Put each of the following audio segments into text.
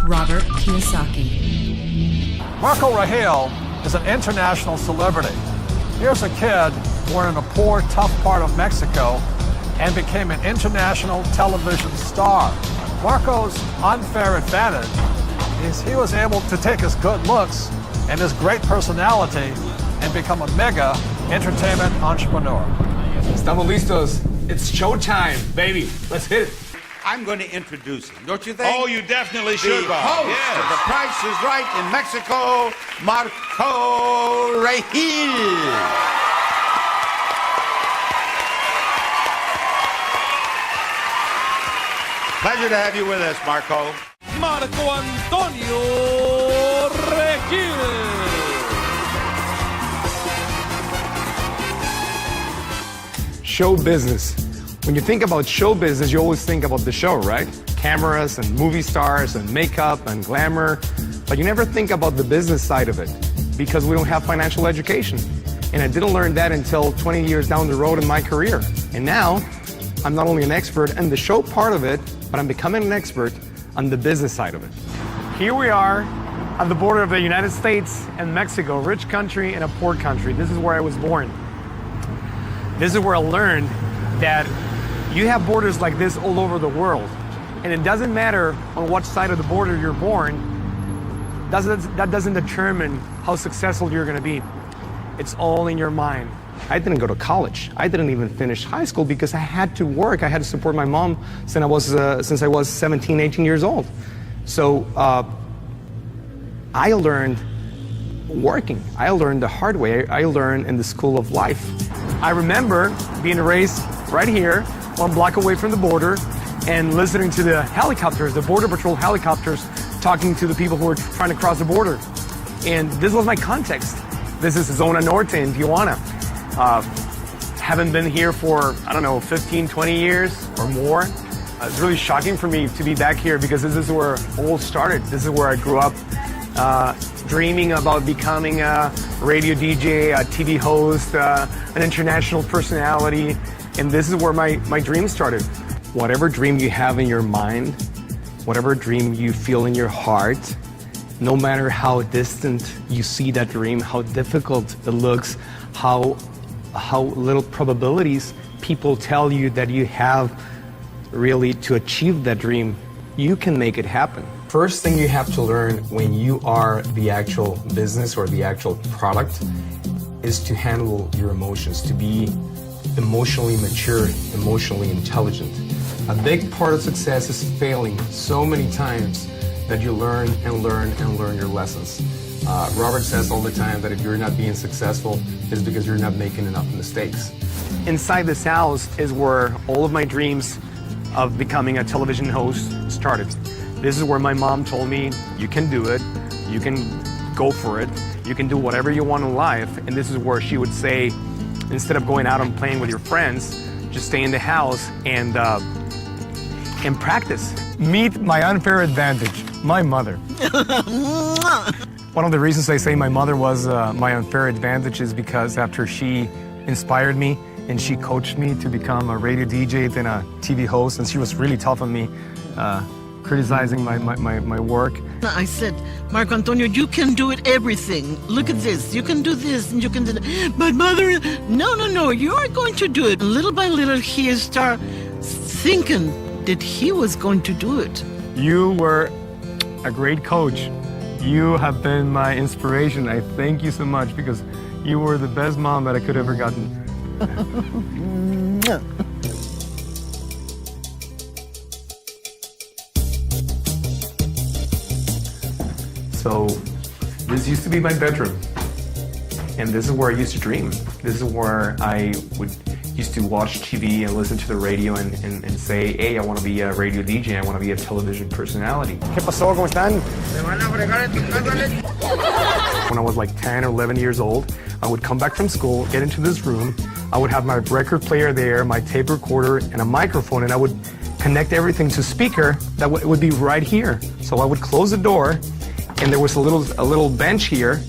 Robert Kiyosaki. Marco Regil is an international celebrity. Here's a kid born in a poor, tough part of Mexico and became an international television star. Marco's unfair advantage is he was able to take his good looks and his great personality and become a mega entertainment entrepreneur. Estamos listos. It's showtime, baby. Let's hit it. I'm going to introduce him, don't you think? Oh, you definitely should, The Bob. host Yes. of The Price is Right in Mexico, Marco Regil. Pleasure to have you with us, Marco. Marco Antonio Regil. Show business. When you think about show business, you always think about the show, right? Cameras and movie stars and makeup and glamour. But you never think about the business side of it because we don't have financial education. And I didn't learn that until 20 years down the road in my career. And now, I'm not only an expert in the show part of it, but I'm becoming an expert on the business side of it. Here we are at the border of the United States and Mexico, rich country and a poor country. This is where I was born. This is where I learned that you have borders like this all over the world. And it doesn't matter on what side of the border you're born, that doesn't determine how successful you're gonna be. It's all in your mind. I didn't go to college. I didn't even finish high school because I had to work. I had to support my mom since I was 17, 18 years old. So I learned working. I learned the hard way. I learned in the school of life. I remember being raised right here, 1 block away from the border, and listening to the helicopters, the Border Patrol helicopters, talking to the people who were trying to cross the border. And this was my context. This is Zona Norte in Tijuana. Haven't been here for, I don't know, 15, 20 years or more. It's really shocking for me to be back here because this is where it all started. This is where I grew up dreaming about becoming a radio DJ, a TV host, an international personality. And this is where my dream started. Whatever dream you have in your mind, whatever dream you feel in your heart, no matter how distant you see that dream, how difficult it looks, how little probabilities people tell you that you have really to achieve that dream, you can make it happen. First thing you have to learn when you are the actual business or the actual product is to handle your emotions, to be emotionally mature, emotionally intelligent. A big part of success is failing so many times that you learn and learn and learn your lessons. Robert says all the time that if you're not being successful, it's because you're not making enough mistakes. Inside this house is where all of my dreams of becoming a television host started. This is where my mom told me, you can do it, you can go for it, you can do whatever you want in life. And this is where she would say, instead of going out and playing with your friends, just stay in the house and practice. Meet my unfair advantage, my mother. One of the reasons I say my mother was my unfair advantage is because after she inspired me and she coached me to become a radio DJ, then a TV host, and she was really tough on me, criticizing my work. I said, Marco Antonio, you can do it, everything. Look at this, you can do this and you can do that. But mother, no, you are going to do it. Little by little, he started thinking that he was going to do it. You were a great coach. You have been my inspiration. I thank you so much because you were the best mom that I could have ever gotten. So this used to be my bedroom. And this is where I used to dream. This is where I used to watch TV and listen to the radio and say, hey, I want to be a radio DJ, I want to be a television personality. ¿Qué pasó? ¿Cómo están? When I was like 10 or 11 years old, I would come back from school, get into this room, I would have my record player there, my tape recorder, and a microphone, and I would connect everything to speaker that would be right here. So I would close the door, and there was a little bench here,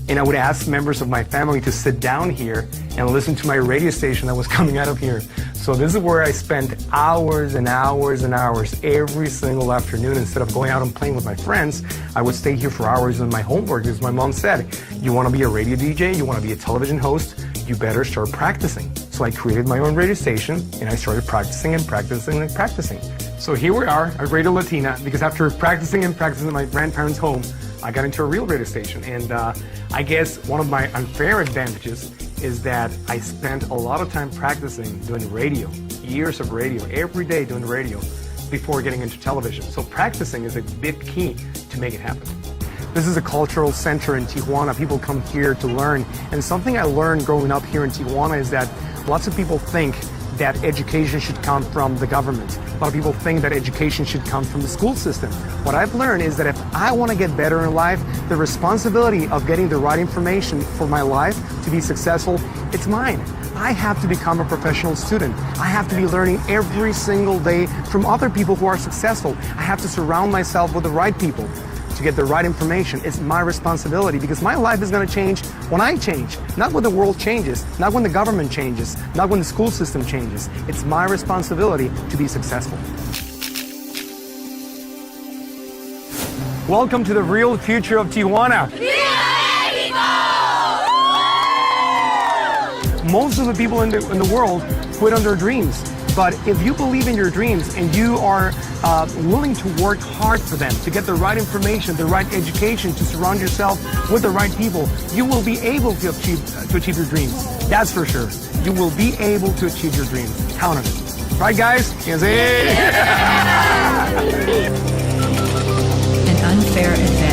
and I would ask members of my family to sit down here and listen to my radio station that was coming out of here. So this is where I spent hours and hours and hours every single afternoon. Instead of going out and playing with my friends, I would stay here for hours doing my homework. As my mom said, you want to be a radio DJ, you want to be a television host, you better start practicing. So I created my own radio station and I started practicing and practicing and practicing. So here we are at Radio Latina, because after practicing and practicing at my grandparents' home, I got into a real radio station. And I guess one of my unfair advantages is that I spent a lot of time practicing doing radio, years of radio, every day doing radio before getting into television. So practicing is a big key to make it happen. This is a cultural center in Tijuana. People come here to learn. And something I learned growing up here in Tijuana is that lots of people think that education should come from the government. A lot of people think that education should come from the school system. What I've learned is that if I want to get better in life, the responsibility of getting the right information for my life to be successful, it's mine. I have to become a professional student. I have to be learning every single day from other people who are successful. I have to surround myself with the right people to get the right information. It's my responsibility, because my life is going to change when I change, not when the world changes, not when the government changes, not when the school system changes. It's my responsibility to be successful. Welcome to the real future of Tijuana. Most of the people in the world quit on their dreams. But if you believe in your dreams and you are willing to work hard for them, to get the right information, the right education, to surround yourself with the right people, you will be able to achieve your dreams. That's for sure. You will be able to achieve your dreams. Count on it. Right, guys? An unfair advantage.